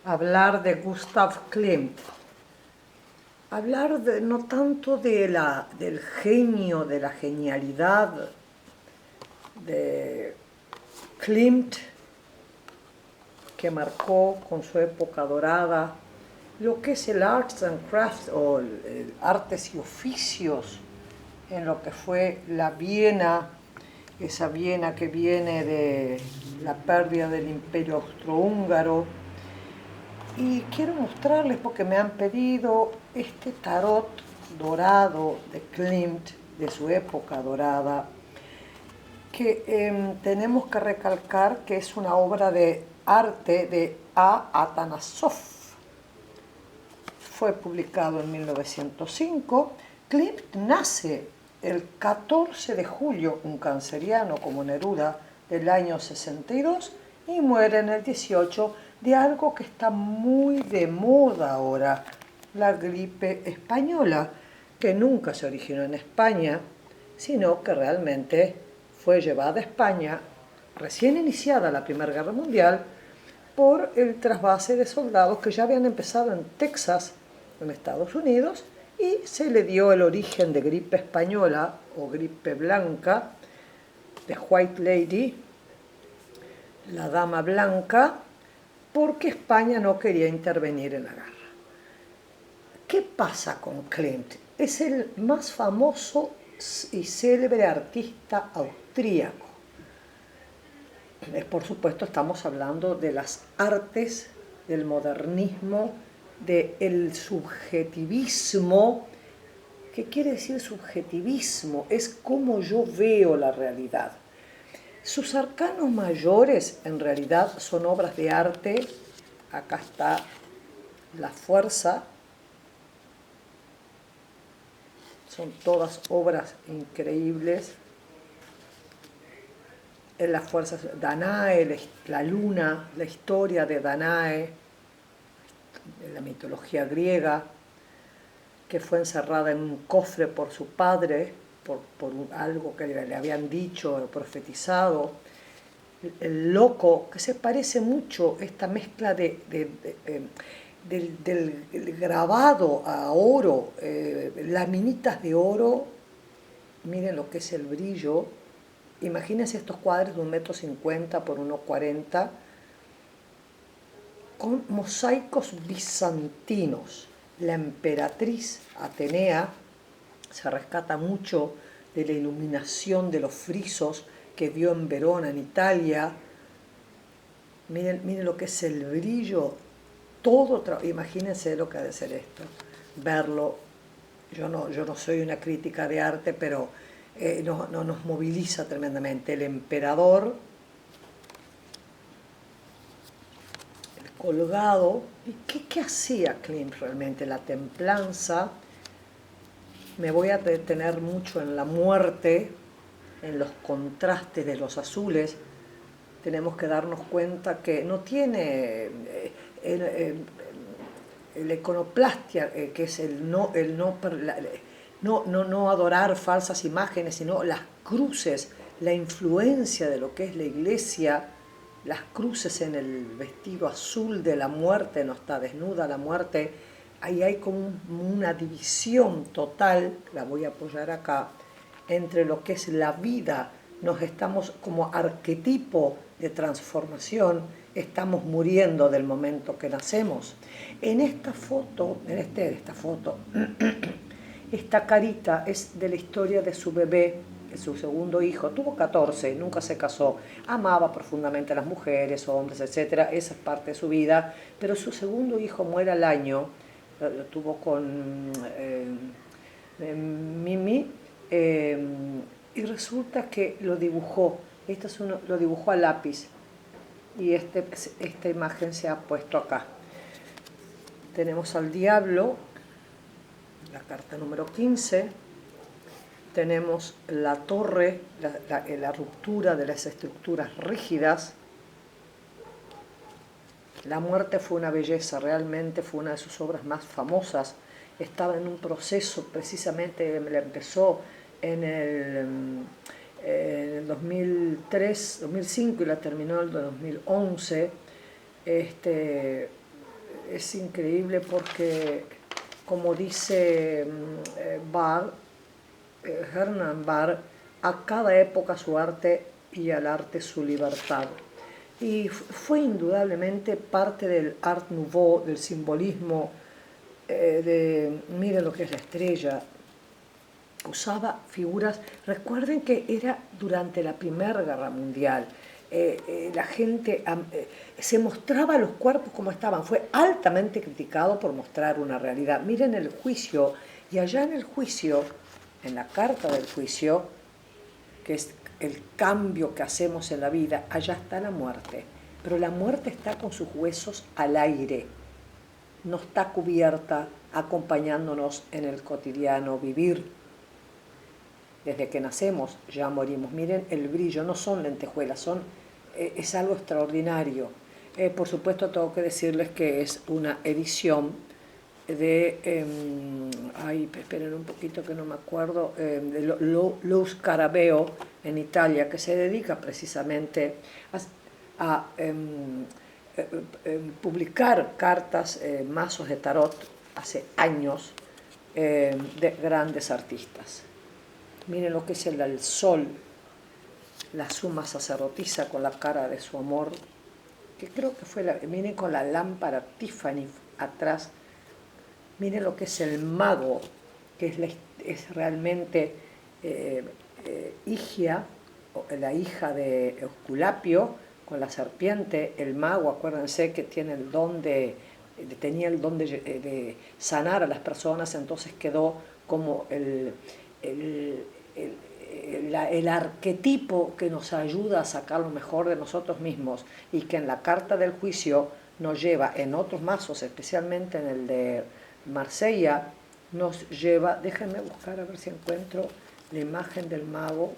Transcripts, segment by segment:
hablar de Gustav Klimt. Hablar no tanto del genio, de la genialidad de Klimt, que marcó con su época dorada lo que es el arts and crafts o el artes y oficios en lo que fue la Viena, esa Viena que viene de la pérdida del Imperio Austrohúngaro. Y quiero mostrarles, porque me han pedido, este tarot dorado de Klimt, de su época dorada, que tenemos que recalcar que es una obra de arte de A. Atanasov. Fue publicado en 1905. Klimt nace el 14 de julio, un canceriano como Neruda, del año 62, y muere en el 18 de algo que está muy de moda ahora, la gripe española, que nunca se originó en España, sino que realmente fue llevada a España, recién iniciada la Primera Guerra Mundial, por el trasvase de soldados que ya habían empezado en Texas, en Estados Unidos, y se le dio el origen de gripe española o gripe blanca, de White Lady, la dama blanca, porque España no quería intervenir en la guerra. ¿Qué pasa con Klimt? Es el más famoso y célebre artista austríaco. Por supuesto, estamos hablando de las artes, del modernismo, del subjetivismo. ¿Qué quiere decir subjetivismo? Es cómo yo veo la realidad. Sus arcanos mayores en realidad son obras de arte. Acá está la fuerza. Son todas obras increíbles. En las fuerzas, Danae, la luna, la historia de Danae, en la mitología griega, que fue encerrada en un cofre por su padre, por algo que le habían dicho o profetizado. El loco, que se parece mucho, esta mezcla del grabado a oro, laminitas de oro. Miren lo que es el brillo. Imagínense estos cuadros de 1,50 m por 1,40 m, con mosaicos bizantinos. La emperatriz Atenea se rescata mucho de la iluminación de los frisos que vio en Verona, en Italia. Miren lo que es el brillo. Imagínense lo que ha de ser esto, verlo. Yo no soy una crítica de arte, pero nos moviliza tremendamente. El emperador, el colgado. ¿Y qué hacía Klimt realmente? La templanza. Me voy a detener mucho en la muerte, en los contrastes de los azules. Tenemos que darnos cuenta que no tiene la iconoplastia, que es no adorar falsas imágenes, sino las cruces, la influencia de lo que es la iglesia, las cruces en el vestido azul de la muerte, no está desnuda la muerte. Ahí hay como una división total, la voy a apoyar acá, entre lo que es la vida. Nos estamos como arquetipo de transformación, estamos muriendo del momento que nacemos. En esta foto, esta carita es de la historia de su bebé, de su segundo hijo. Tuvo 14, nunca se casó, amaba profundamente a las mujeres, hombres, etc. Esa es parte de su vida, pero su segundo hijo muere al año, lo tuvo con Mimi, y resulta que lo dibujó. Lo dibujó a lápiz, y esta imagen se ha puesto acá. Tenemos al diablo, la carta número 15. Tenemos la torre, la ruptura de las estructuras rígidas. La muerte fue una belleza, realmente fue una de sus obras más famosas. Estaba en un proceso, precisamente la empezó en el 2003, 2005, y la terminó en el 2011. es increíble porque, como dice Hermann Bahr, a cada época su arte y al arte su libertad. Y fue indudablemente parte del Art Nouveau, del simbolismo, miren lo que es la estrella. Usaba figuras, recuerden que era durante la Primera Guerra Mundial, la gente se mostraba los cuerpos como estaban, fue altamente criticado por mostrar una realidad. Miren el juicio, y allá en el juicio, en la carta del juicio, que es el cambio que hacemos en la vida, allá está la muerte, pero la muerte está con sus huesos al aire, no está cubierta acompañándonos en el cotidiano vivir. Desde que nacemos ya morimos. Miren el brillo, no son lentejuelas, es algo extraordinario. Por supuesto tengo que decirles que es una edición de, esperen un poquito que no me acuerdo, de Lo Scarabeo en Italia, que se dedica precisamente a publicar cartas, mazos de tarot hace años de grandes artistas. Miren lo que es el sol, la suma sacerdotisa con la cara de su amor, que creo que fue miren con la lámpara Tiffany atrás. Miren lo que es el mago, que es realmente Higia, la hija de Esculapio, con la serpiente. El mago, acuérdense que tenía el don de sanar a las personas, entonces quedó como el arquetipo que nos ayuda a sacar lo mejor de nosotros mismos, y que en la carta del juicio nos lleva, en otros mazos, especialmente en el de Marsella, nos lleva, déjenme buscar a ver si encuentro la imagen del mago.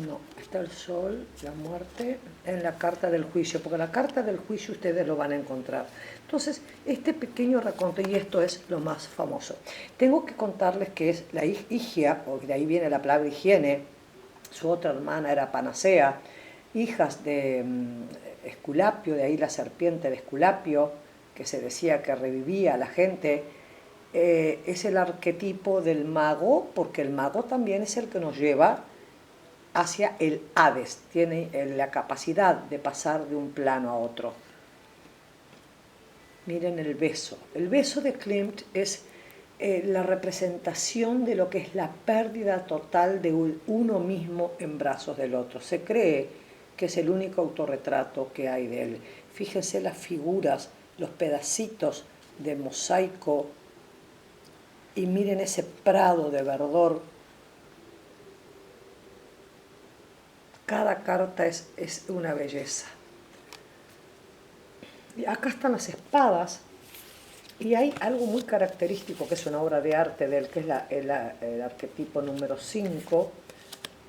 No, está el sol, la muerte, en la carta del juicio, porque la carta del juicio ustedes lo van a encontrar. Entonces, este pequeño raconto, y esto es lo más famoso. Tengo que contarles que es la Higia, porque de ahí viene la palabra higiene, su otra hermana era Panacea, hijas de Esculapio, de ahí la serpiente de Esculapio, que se decía que revivía a la gente. Es el arquetipo del mago, porque el mago también es el que nos lleva hacia el Hades, tiene la capacidad de pasar de un plano a otro. Miren el beso. El beso de Klimt es la representación de lo que es la pérdida total de uno mismo en brazos del otro. Se cree que es el único autorretrato que hay de él. Fíjense las figuras, los pedacitos de mosaico, y miren ese prado de verdor. Cada carta es una belleza. Y acá están las espadas, y hay algo muy característico que es una obra de arte de él, que es el arquetipo número 5.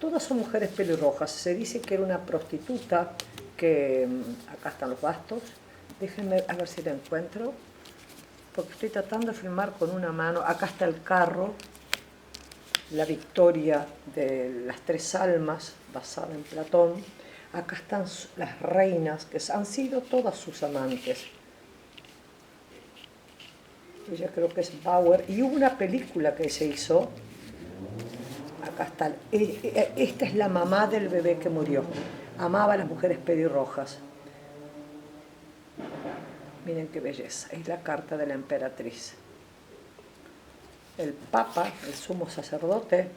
Todas son mujeres pelirrojas. Se dice que era una prostituta, que acá están los bastos. Déjenme a ver si la encuentro, porque estoy tratando de filmar con una mano. Acá está el carro, la victoria de las tres almas, basada en Platón. Acá están las reinas, que han sido todas sus amantes. Ella creo que es Bauer, y hubo una película que se hizo. Acá está, esta es la mamá del bebé que murió. Amaba a las mujeres pelirrojas. Miren qué belleza, es la carta de la emperatriz. El papa, el sumo sacerdote.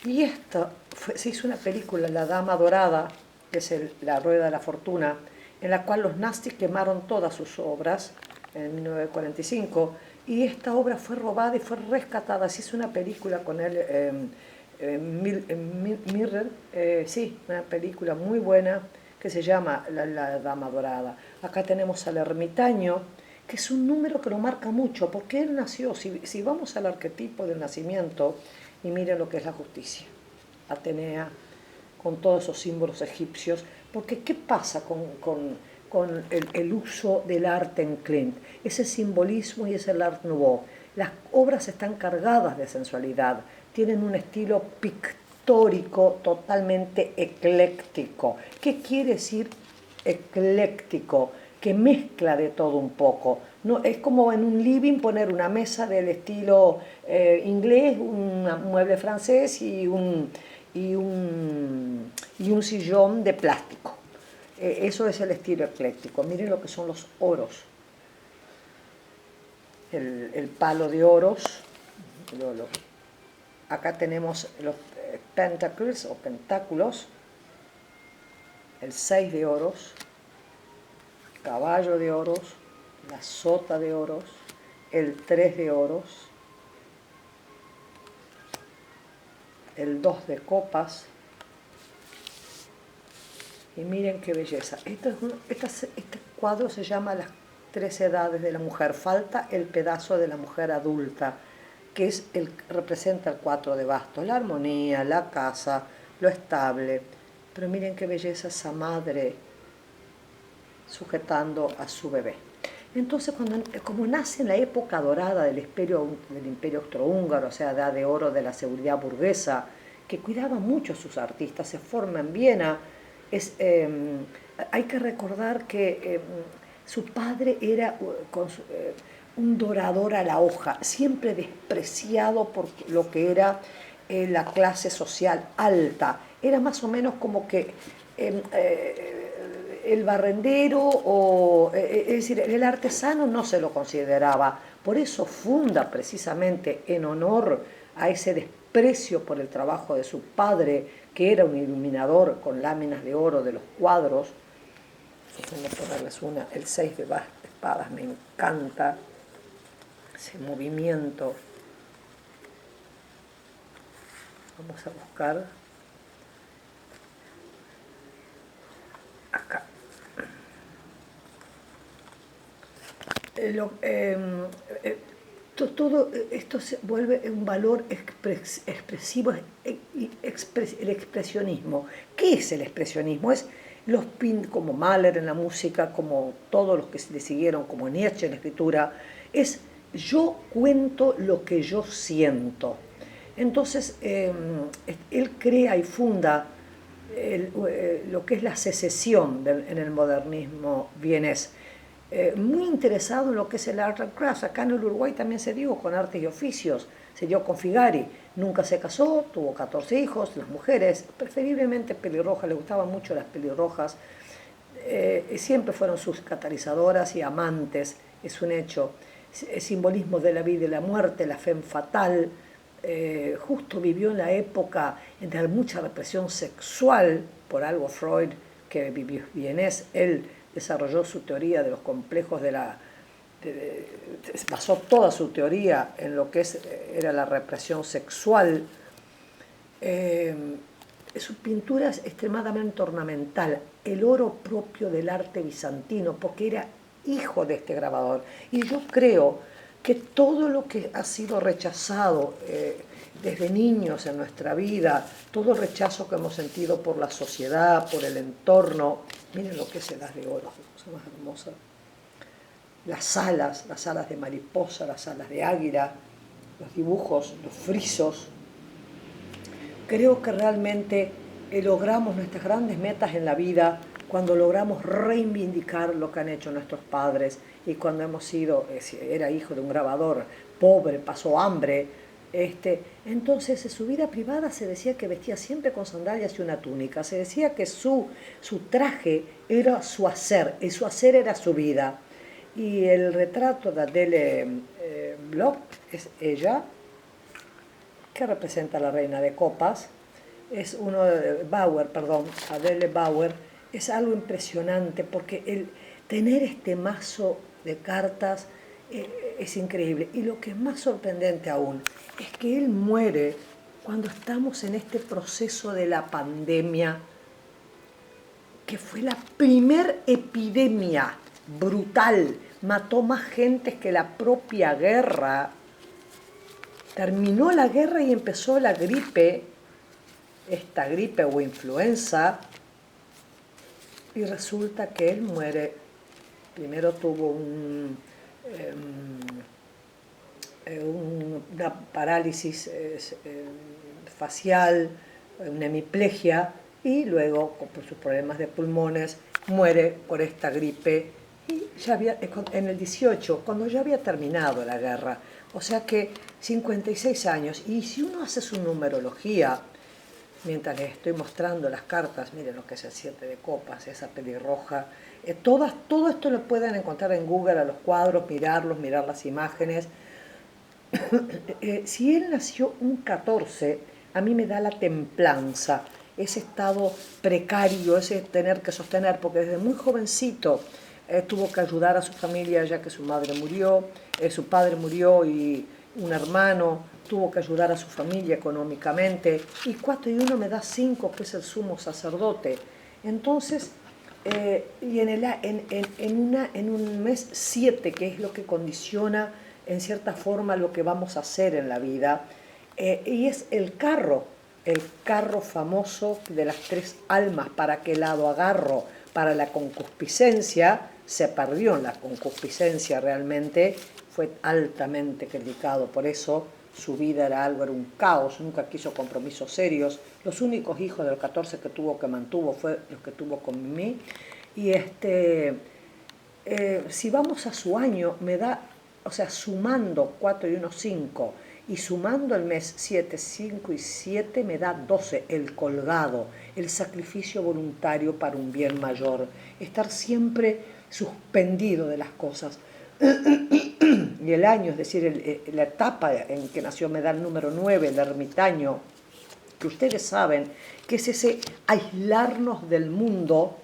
Y esto se hizo una película, La Dama Dorada, que es la rueda de la fortuna, en la cual los nazis quemaron todas sus obras en 1945, y esta obra fue robada y fue rescatada. Se hizo una película con él, Mirren, sí, una película muy buena que se llama la Dama Dorada. Acá tenemos al ermitaño, que es un número que lo marca mucho, porque él nació, si vamos al arquetipo del nacimiento, y miren lo que es la justicia, Atenea, con todos esos símbolos egipcios, porque ¿qué pasa con el uso del arte en Klimt? Ese simbolismo, y es el Art Nouveau. Las obras están cargadas de sensualidad, tienen un estilo pictórico totalmente ecléctico. ¿Qué quiere decir ecléctico? que mezcla de todo un poco. No, es como en un living poner una mesa del estilo inglés, un mueble francés y un sillón de plástico. Eso es el estilo ecléctico. Miren lo que son los oros. El palo de oros. Acá tenemos los pentacles o pentáculos. El 6 de oros. Caballo de oros. La sota de oros. El 3 de oros. El 2 de copas. Y miren qué belleza. Este cuadro se llama Las 3 edades de la mujer. Falta el pedazo de la mujer adulta, que representa el 4 de bastos. La armonía, la casa, lo estable. Pero miren qué belleza esa madre sujetando a su bebé. Entonces, como nace en la época dorada del imperio austrohúngaro, o sea, edad de oro de la seguridad burguesa, que cuidaba mucho a sus artistas, se forma en Viena. Hay que recordar que su padre era un dorador a la hoja, siempre despreciado por lo que era la clase social alta. Era más o menos como que el barrendero, es decir, el artesano no se lo consideraba. Por eso funda precisamente en honor a ese desprecio por el trabajo de su padre, que era un iluminador con láminas de oro de los cuadros. Déjenme ponerles una, el 6 de espadas, me encanta ese movimiento. Vamos a buscar acá. Todo esto se vuelve un valor expresivo, el expresionismo. ¿Qué es el expresionismo? Es como Mahler en la música, como todos los que le siguieron, como Nietzsche en la escritura, es yo cuento lo que yo siento. Entonces, él crea y funda lo que es la secesión en el modernismo vienés. Muy interesado en lo que es el art and crafts. Acá en el Uruguay también se dio con artes y oficios, se dio con Figari. Nunca se casó, tuvo 14 hijos, las mujeres, preferiblemente pelirrojas, le gustaban mucho las pelirrojas. Siempre fueron sus catalizadoras y amantes, es un hecho. Simbolismo de la vida y la muerte, la femme fatale. Justo vivió en la época de mucha represión sexual, por algo Freud, que vivió vienés, él desarrolló su teoría de los complejos basó toda su teoría en lo que era la represión sexual. Su pintura es extremadamente ornamental, el oro propio del arte bizantino, porque era hijo de este grabador. Y yo creo que todo lo que ha sido rechazado desde niños en nuestra vida, todo el rechazo que hemos sentido por la sociedad, por el entorno, miren lo que es Edad de Oro, cosa más hermosa. Las alas de mariposa, las alas de águila, los dibujos, los frisos. Creo que realmente logramos nuestras grandes metas en la vida cuando logramos reivindicar lo que han hecho nuestros padres y cuando era hijo de un grabador pobre, pasó hambre. Entonces, en su vida privada se decía que vestía siempre con sandalias y una túnica. Se decía que su traje era su hacer, y su hacer era su vida. Y el retrato de Adele Bloch es ella, que representa a la reina de copas. Es Adele Bauer, es algo impresionante porque el tener este mazo de cartas es increíble. Y lo que es más sorprendente aún es que él muere cuando estamos en este proceso de la pandemia, que fue la primer epidemia brutal, mató más gente que la propia guerra. Terminó la guerra y empezó la gripe, esta gripe o influenza, y resulta que él muere. Primero tuvo una parálisis facial, una hemiplegia, y luego, por sus problemas de pulmones, muere por esta gripe Y ya había, en el 18, cuando ya había terminado la guerra, o sea que 56 años, y si uno hace su numerología, mientras les estoy mostrando las cartas, miren lo que es el 7 de copas, esa pelirroja, todo esto lo pueden encontrar en Google, a los cuadros, mirarlos, mirar las imágenes. Si él nació un 14, a mí me da la templanza, ese estado precario, ese tener que sostener, porque desde muy jovencito tuvo que ayudar a su familia ya que su madre murió, su padre murió y un hermano, tuvo que ayudar a su familia económicamente, y 4 y 1 me da 5, que es el sumo sacerdote. Entonces, y en un mes 7, que es lo que condiciona en cierta forma lo que vamos a hacer en la vida, y es el carro famoso de las 3 almas. ¿Para qué lado agarro? Para la concupiscencia. Se perdió en la concupiscencia realmente, fue altamente criticado por eso, su vida era un caos, nunca quiso compromisos serios, los únicos hijos del 14 que tuvo, que mantuvo, fue los que tuvo con mí. Y si vamos a su año, me da, o sea, sumando 4 y 1, 5, y sumando el mes 7, 5 y 7 me da 12, el colgado, el sacrificio voluntario para un bien mayor, estar siempre suspendido de las cosas. Y el año, es decir, la etapa en que nació, me da el número 9, el ermitaño, que ustedes saben que es ese aislarnos del mundo.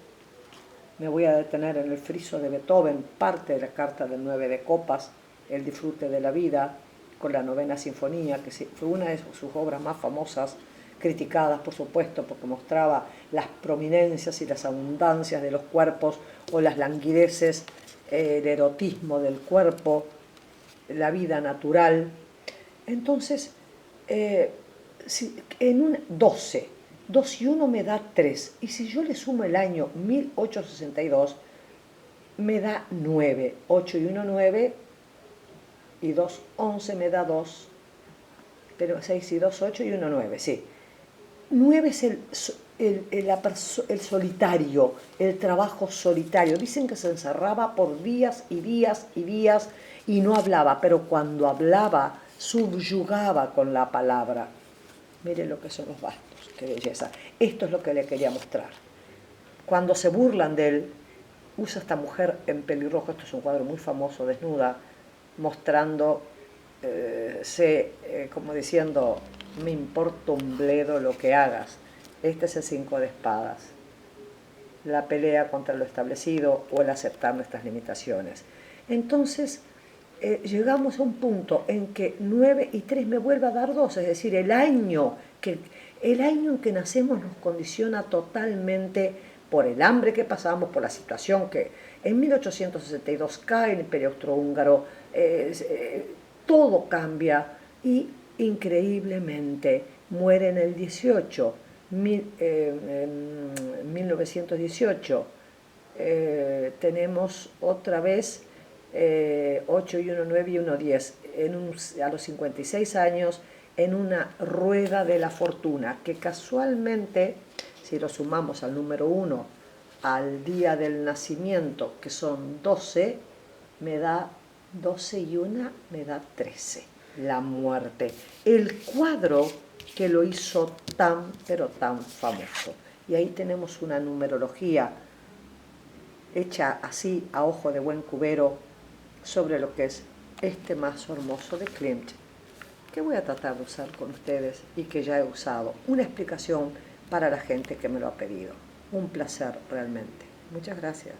Me voy a detener en el friso de Beethoven, parte de la carta del 9 de copas, el disfrute de la vida, con la novena sinfonía, que fue una de sus obras más famosas, criticadas por supuesto porque mostraba las prominencias y las abundancias de los cuerpos o las languideces, el erotismo del cuerpo, la vida natural. Entonces, en un 12 y 1 me da 3, y si yo le sumo el año 1862, me da 9, 8 y 1, 9, y 2, 11 me da 2, pero 6 y 2, 8 y 1, 9, sí. 9 es el solitario, el trabajo solitario. Dicen que se encerraba por días y días y días y no hablaba, pero cuando hablaba subyugaba con la palabra. Miren lo que son los bastos, qué belleza. Esto es lo que le quería mostrar. Cuando se burlan de él, usa esta mujer en pelirrojo, esto es un cuadro muy famoso, desnuda, mostrando, como diciendo, me importa un bledo lo que hagas. Este es el 5 de espadas, la pelea contra lo establecido o el aceptar nuestras limitaciones. Entonces, llegamos a un punto en que 9 y 3 me vuelve a dar 2, es decir, el año en que nacemos nos condiciona totalmente por el hambre que pasamos, por la situación que en 1862 cae el Imperio Austrohúngaro, todo cambia y increíblemente muere en el 18, 1918. Tenemos otra vez 8 y 1, 9 y 1, 10, a los 56 años, en una rueda de la fortuna, que casualmente, si lo sumamos al número 1, al día del nacimiento, que son 12, me da 12 y 1, me da 13, la muerte. El cuadro que lo hizo tan, pero tan famoso. Y ahí tenemos una numerología hecha así, a ojo de buen cubero, sobre lo que es este mazo hermoso de Klimt, que voy a tratar de usar con ustedes y que ya he usado. Una explicación para la gente que me lo ha pedido. Un placer realmente. Muchas gracias.